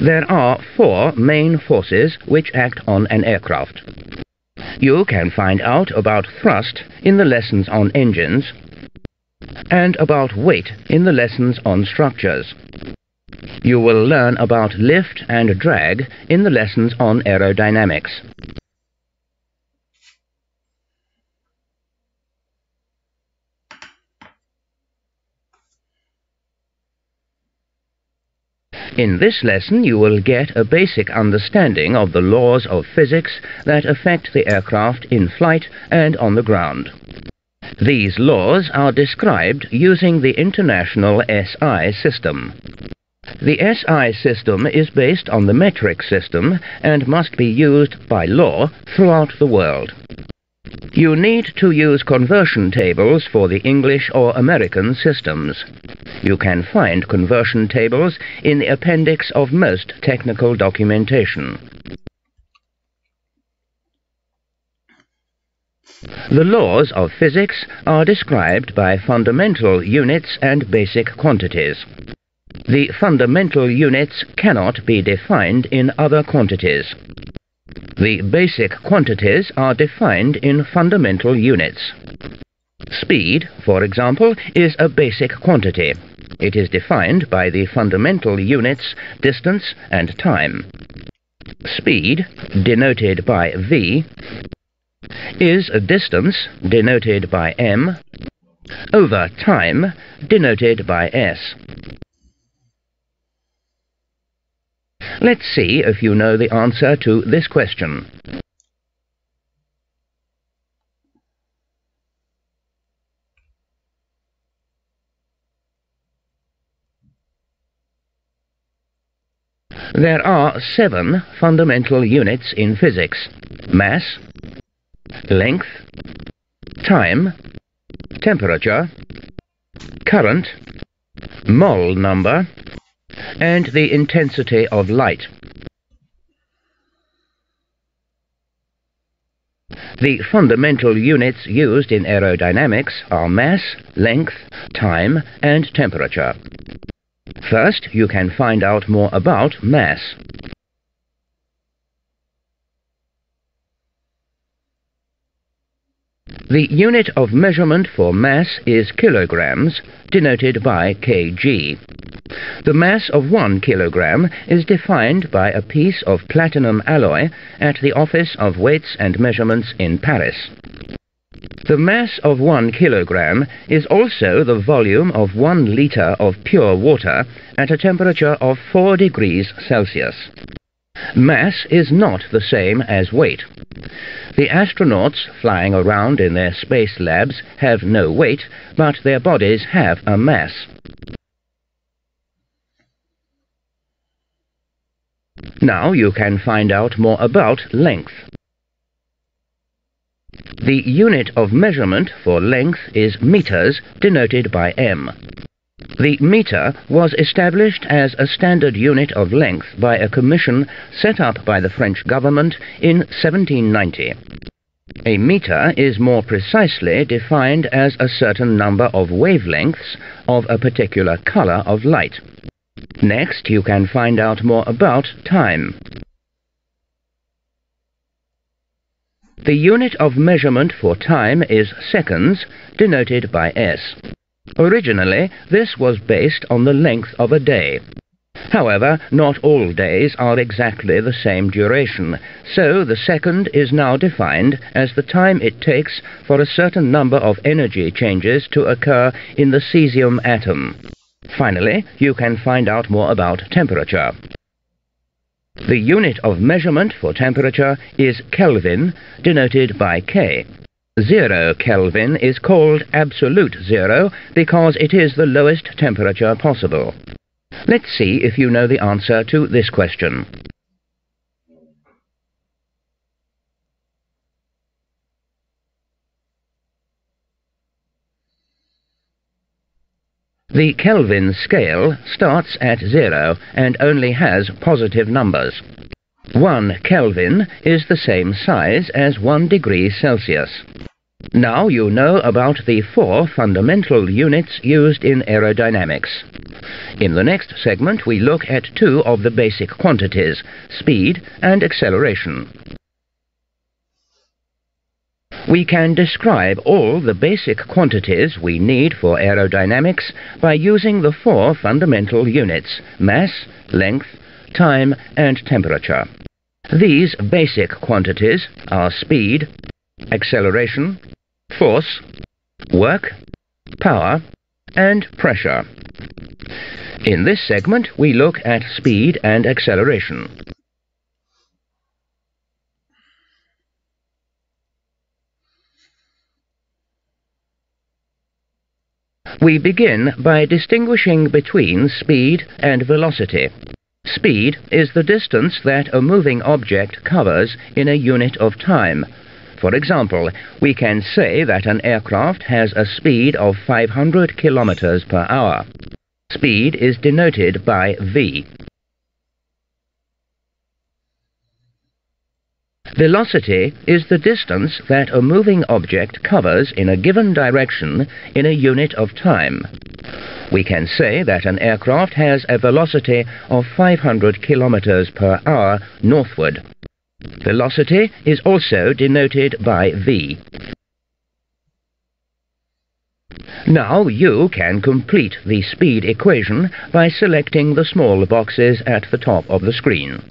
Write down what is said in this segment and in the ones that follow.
There are 4 main forces which act on an aircraft. You can find out about thrust in the lessons on engines and about weight in the lessons on structures. You will learn about lift and drag in the lessons on aerodynamics. In this lesson you will get a basic understanding of the laws of physics that affect the aircraft in flight and on the ground. These laws are described using the international SI system. The SI system is based on the metric system and must be used by law throughout the world. You need to use conversion tables for the English or American systems. You can find conversion tables in the appendix of most technical documentation. The laws of physics are described by fundamental units and basic quantities. The fundamental units cannot be defined in other quantities. The basic quantities are defined in fundamental units. Speed, for example, is a basic quantity. It is defined by the fundamental units distance and time. Speed, denoted by v, is a distance, denoted by m, over time, denoted by s. Let's see if you know the answer to this question. There are 7 fundamental units in physics: mass, length, time, temperature, current, mole number, and the intensity of light. The fundamental units used in aerodynamics are mass, length, time, and temperature. First, you can find out more about mass. The unit of measurement for mass is kilograms, denoted by kg. The mass of 1 kilogram is defined by a piece of platinum alloy at the Office of Weights and Measurements in Paris. The mass of 1 kilogram is also the volume of 1 litre of pure water at a temperature of 4 degrees Celsius. Mass is not the same as weight. The astronauts flying around in their space labs have no weight, but their bodies have a mass. Now you can find out more about length. The unit of measurement for length is meters, denoted by m. The meter was established as a standard unit of length by a commission set up by the French government in 1790. A meter is more precisely defined as a certain number of wavelengths of a particular color of light. Next, you can find out more about time. The unit of measurement for time is seconds, denoted by s. Originally, this was based on the length of a day. However, not all days are exactly the same duration, so the second is now defined as the time it takes for a certain number of energy changes to occur in the cesium atom. Finally, you can find out more about temperature. The unit of measurement for temperature is Kelvin, denoted by K. 0 Kelvin is called absolute zero because it is the lowest temperature possible. Let's see if you know the answer to this question. The Kelvin scale starts at 0 and only has positive numbers. 1 Kelvin is the same size as 1 degree Celsius. Now you know about the 4 fundamental units used in aerodynamics. In the next segment we look at 2 of the basic quantities, speed and acceleration. We can describe all the basic quantities we need for aerodynamics by using the 4 fundamental units: mass, length, time and temperature. These basic quantities are speed, acceleration, force, work, power and pressure. In this segment we look at speed and acceleration. We begin by distinguishing between speed and velocity. Speed is the distance that a moving object covers in a unit of time. For example, we can say that an aircraft has a speed of 500 kilometers per hour. Speed is denoted by v. Velocity is the distance that a moving object covers in a given direction in a unit of time. We can say that an aircraft has a velocity of 500 kilometers per hour northward. Velocity is also denoted by v. Now you can complete the speed equation by selecting the small boxes at the top of the screen.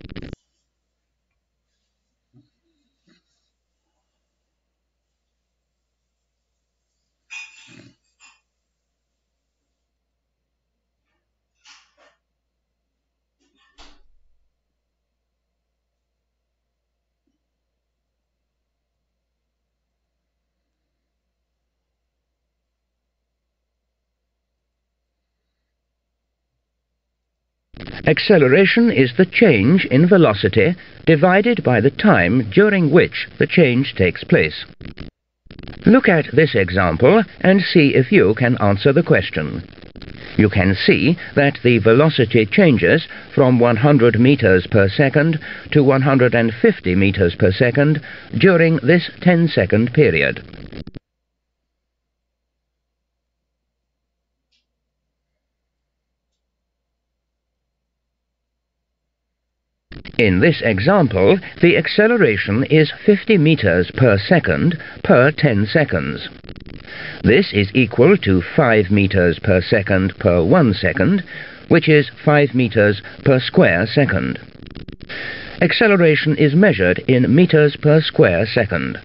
Acceleration is the change in velocity divided by the time during which the change takes place. Look at this example and see if you can answer the question. You can see that the velocity changes from 100 meters per second to 150 meters per second during this 10-second period. In this example, the acceleration is 50 meters per second per 10 seconds. This is equal to 5 meters per second per 1 second, which is 5 meters per square second. Acceleration is measured in meters per square second.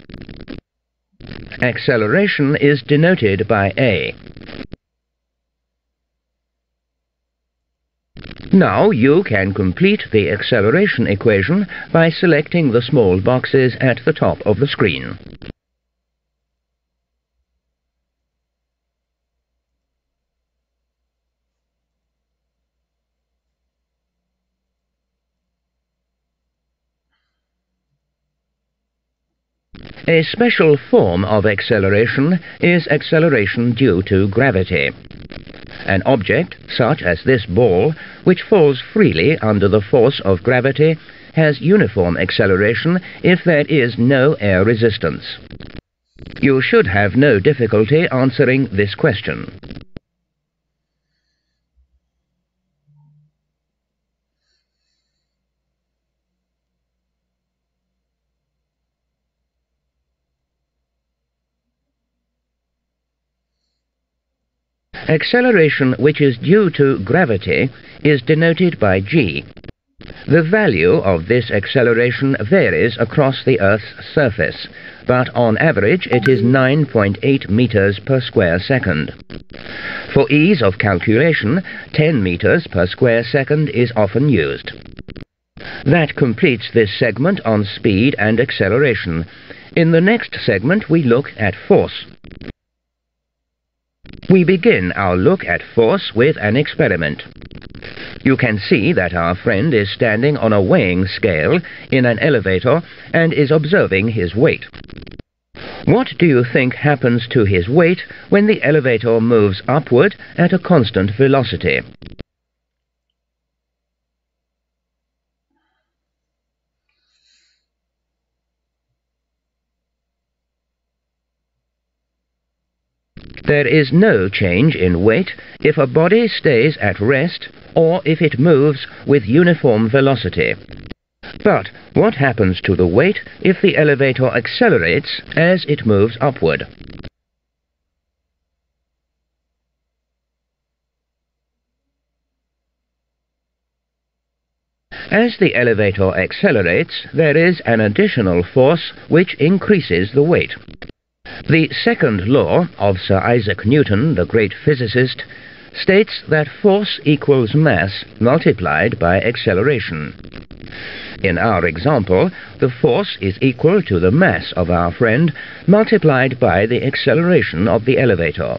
Acceleration is denoted by a. Now you can complete the acceleration equation by selecting the small boxes at the top of the screen. A special form of acceleration is acceleration due to gravity. An object, such as this ball, which falls freely under the force of gravity, has uniform acceleration if there is no air resistance. You should have no difficulty answering this question. Acceleration which is due to gravity is denoted by g. The value of this acceleration varies across the Earth's surface, but on average it is 9.8 meters per square second. For ease of calculation, 10 meters per square second is often used. That completes this segment on speed and acceleration. In the next segment we look at force. We begin our look at force with an experiment. You can see that our friend is standing on a weighing scale in an elevator and is observing his weight. What do you think happens to his weight when the elevator moves upward at a constant velocity? There is no change in weight if a body stays at rest or if it moves with uniform velocity. But what happens to the weight if the elevator accelerates as it moves upward? As the elevator accelerates, there is an additional force which increases the weight. The second law of Sir Isaac Newton, the great physicist, states that force equals mass multiplied by acceleration. In our example, the force is equal to the mass of our friend multiplied by the acceleration of the elevator.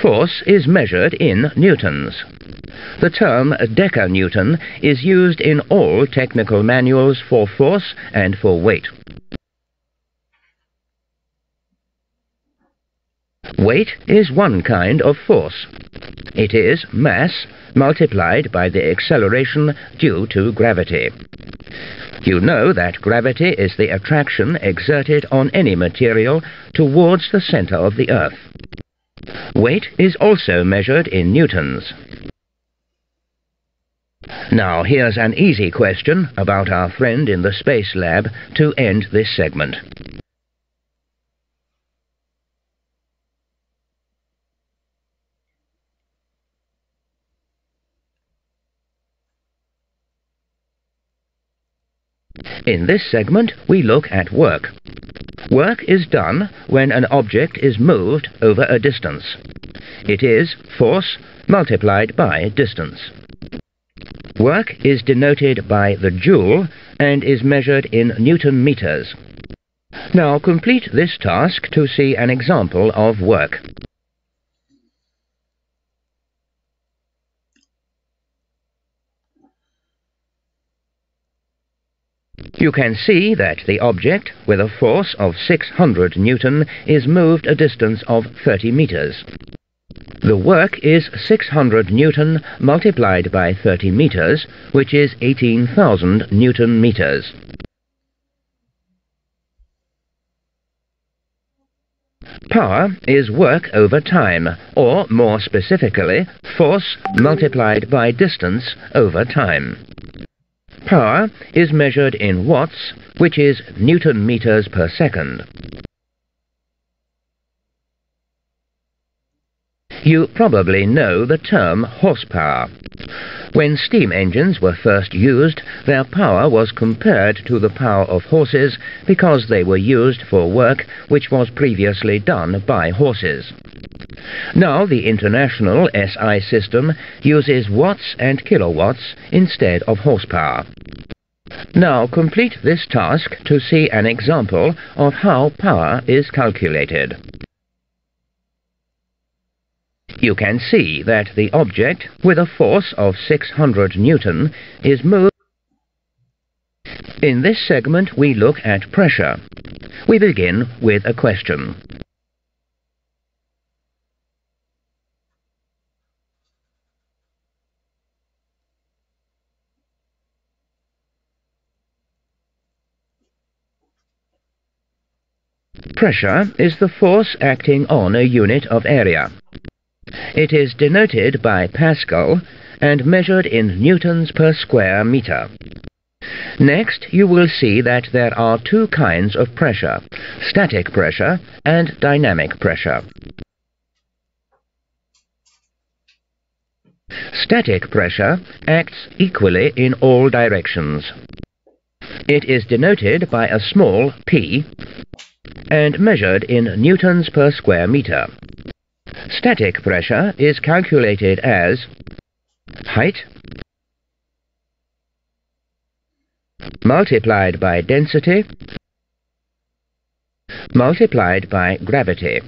Force is measured in newtons. The term decanewton is used in all technical manuals for force and for weight. Weight is one kind of force. It is mass multiplied by the acceleration due to gravity. You know that gravity is the attraction exerted on any material towards the center of the Earth. Weight is also measured in newtons. Now here's an easy question about our friend in the space lab to end this segment. In this segment, we look at work. Work is done when an object is moved over a distance. It is force multiplied by distance. Work is denoted by the joule and is measured in Newton meters. Now complete this task to see an example of work. You can see that the object, with a force of 600 Newton, is moved a distance of 30 meters. The work is 600 Newton multiplied by 30 meters, which is 18,000 Newton meters. Power is work over time, or more specifically, force multiplied by distance over time. Power is measured in watts, which is Newton meters per second. You probably know the term horsepower. When steam engines were first used, their power was compared to the power of horses because they were used for work which was previously done by horses. Now the international SI system uses watts and kilowatts instead of horsepower. Now complete this task to see an example of how power is calculated. You can see that the object, with a force of 600 Newton, is moved. In this segment we look at pressure. We begin with a question. Pressure is the force acting on a unit of area. It is denoted by Pascal and measured in newtons per square meter. Next, you will see that there are two kinds of pressure, static pressure and dynamic pressure. Static pressure acts equally in all directions. It is denoted by a small p and measured in newtons per square meter. Static pressure is calculated as height multiplied by density multiplied by gravity.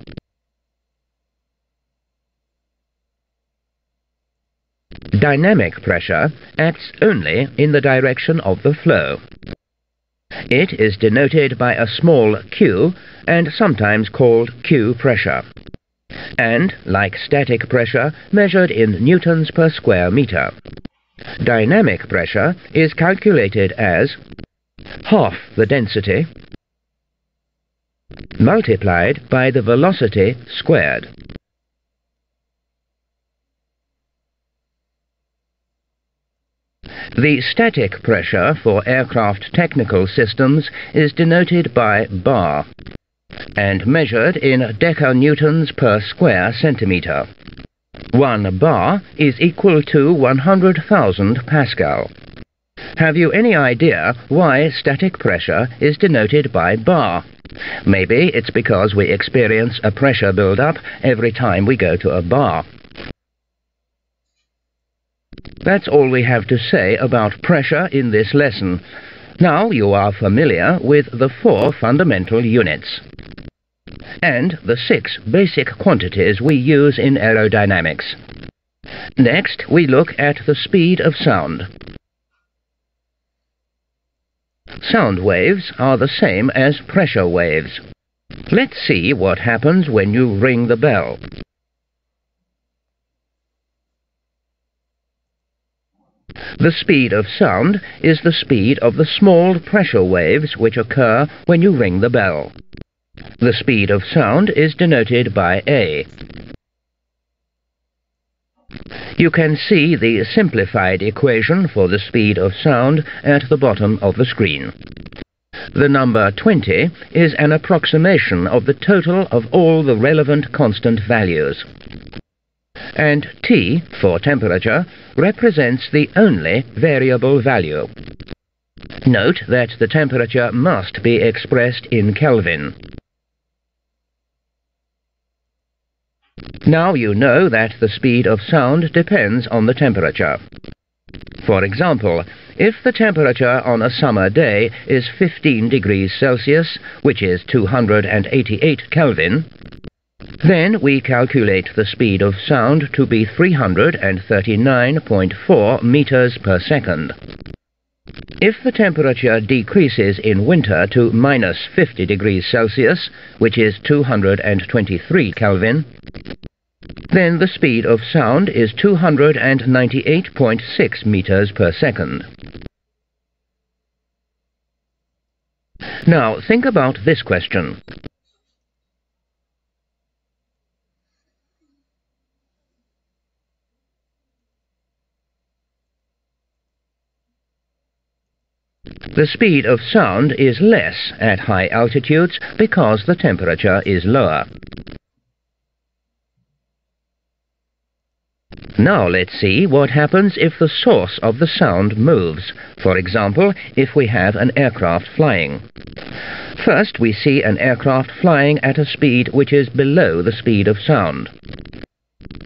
Dynamic pressure acts only in the direction of the flow. It is denoted by a small q and sometimes called q pressure, and, like static pressure, measured in newtons per square meter. Dynamic pressure is calculated as half the density multiplied by the velocity squared. The static pressure for aircraft technical systems is denoted by bar and measured in decanewtons per square centimetre. 1 bar is equal to 100,000 Pascal. Have you any idea why static pressure is denoted by bar? Maybe it's because we experience a pressure build-up every time we go to a bar. That's all we have to say about pressure in this lesson. Now you are familiar with the 4 fundamental units and the 6 basic quantities we use in aerodynamics. Next, we look at the speed of sound. Sound waves are the same as pressure waves. Let's see what happens when you ring the bell. The speed of sound is the speed of the small pressure waves which occur when you ring the bell. The speed of sound is denoted by A. You can see the simplified equation for the speed of sound at the bottom of the screen. The number 20 is an approximation of the total of all the relevant constant values. And T, for temperature, represents the only variable value. Note that the temperature must be expressed in Kelvin. Now you know that the speed of sound depends on the temperature. For example, if the temperature on a summer day is 15 degrees Celsius, which is 288 Kelvin, then we calculate the speed of sound to be 339.4 meters per second. If the temperature decreases in winter to minus 50 degrees Celsius, which is 223 Kelvin, then the speed of sound is 298.6 meters per second. Now think about this question. The speed of sound is less at high altitudes because the temperature is lower. Now let's see what happens if the source of the sound moves. For example, if we have an aircraft flying. First, we see an aircraft flying at a speed which is below the speed of sound.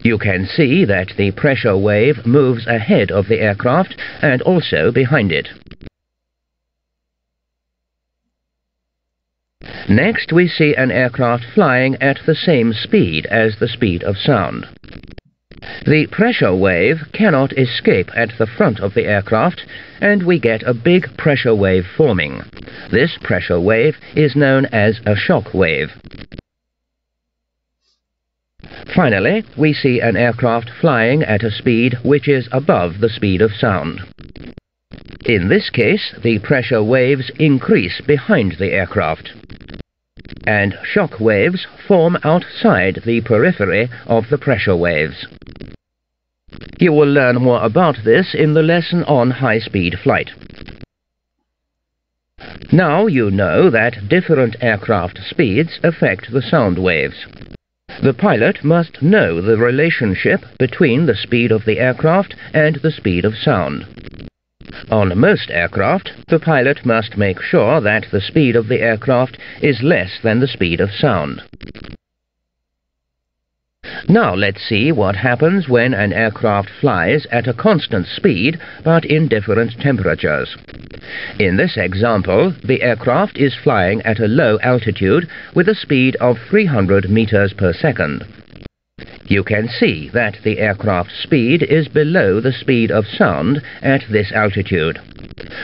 You can see that the pressure wave moves ahead of the aircraft and also behind it. Next, we see an aircraft flying at the same speed as the speed of sound. The pressure wave cannot escape at the front of the aircraft, and we get a big pressure wave forming. This pressure wave is known as a shock wave. Finally, we see an aircraft flying at a speed which is above the speed of sound. In this case, the pressure waves increase behind the aircraft, and shock waves form outside the periphery of the pressure waves. You will learn more about this in the lesson on high-speed flight. Now you know that different aircraft speeds affect the sound waves. The pilot must know the relationship between the speed of the aircraft and the speed of sound. On most aircraft, the pilot must make sure that the speed of the aircraft is less than the speed of sound. Now let's see what happens when an aircraft flies at a constant speed but in different temperatures. In this example, the aircraft is flying at a low altitude with a speed of 300 meters per second. You can see that the aircraft's speed is below the speed of sound at this altitude.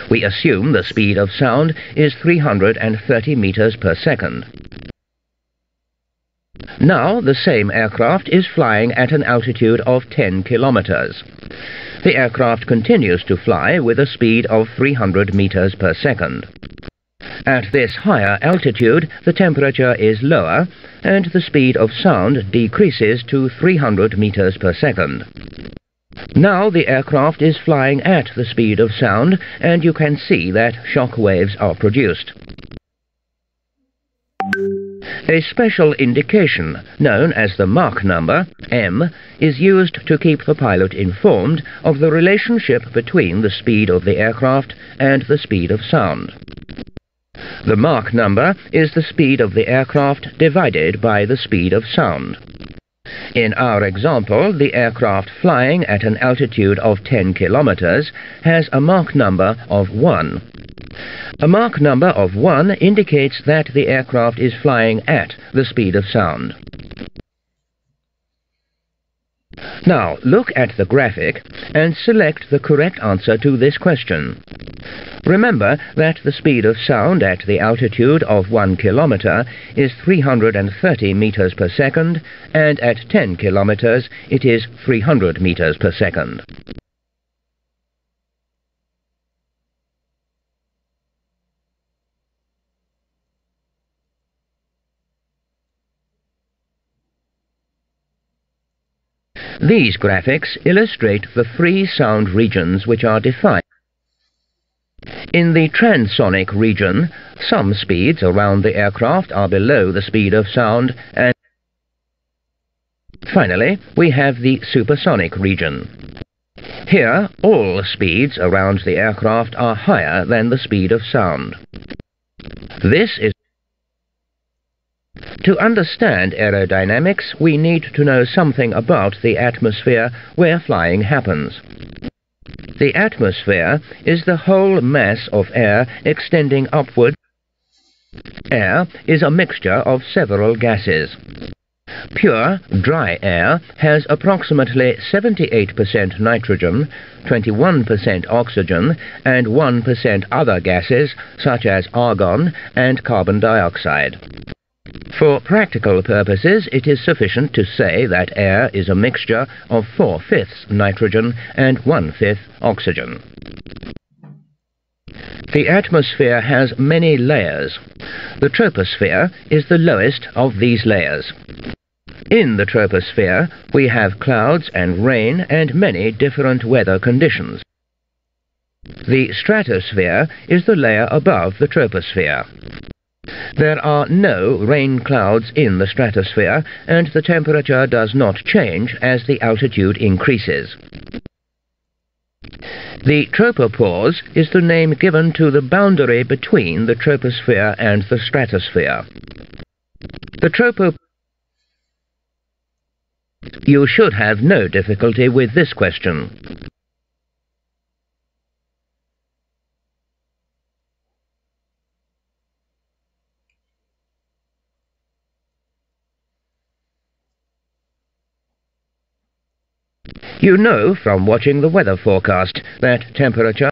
We assume the speed of sound is 330 meters per second. Now the same aircraft is flying at an altitude of 10 kilometers. The aircraft continues to fly with a speed of 300 meters per second. At this higher altitude, the temperature is lower, and the speed of sound decreases to 300 meters per second. Now the aircraft is flying at the speed of sound, and you can see that shock waves are produced. A special indication, known as the Mach number, M, is used to keep the pilot informed of the relationship between the speed of the aircraft and the speed of sound. The Mach number is the speed of the aircraft divided by the speed of sound. In our example, the aircraft flying at an altitude of 10 kilometers has a Mach number of 1. A Mach number of 1 indicates that the aircraft is flying at the speed of sound. Now, look at the graphic and select the correct answer to this question. Remember that the speed of sound at the altitude of 1 kilometer is 330 meters per second, and at 10 kilometers it is 300 meters per second. These graphics illustrate the three sound regions which are defined. In the transonic region, some speeds around the aircraft are below the speed of sound, and finally we have the supersonic region. Here, all speeds around the aircraft are higher than the speed of sound. This is To understand aerodynamics, we need to know something about the atmosphere where flying happens. The atmosphere is the whole mass of air extending upward. Air is a mixture of several gases. Pure, dry air has approximately 78% nitrogen, 21% oxygen, and 1% other gases such as argon and carbon dioxide. For practical purposes, it is sufficient to say that air is a mixture of 4/5 nitrogen and 1/5 oxygen. The atmosphere has many layers. The troposphere is the lowest of these layers. In the troposphere, we have clouds and rain and many different weather conditions. The stratosphere is the layer above the troposphere. There are no rain clouds in the stratosphere, and the temperature does not change as the altitude increases. The tropopause is the name given to the boundary between the troposphere and the stratosphere. You should have no difficulty with this question. You know from watching the weather forecast that temperature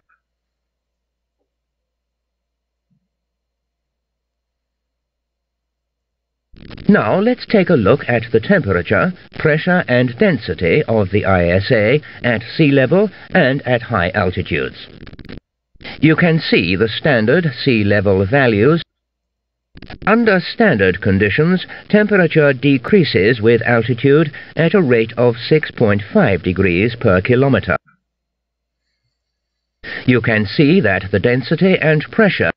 Now let's take a look at the temperature, pressure and density of the EASA at sea level and at high altitudes. You can see the standard sea level values. Under standard conditions, temperature decreases with altitude at a rate of 6.5 degrees per kilometer. You can see that the density and pressure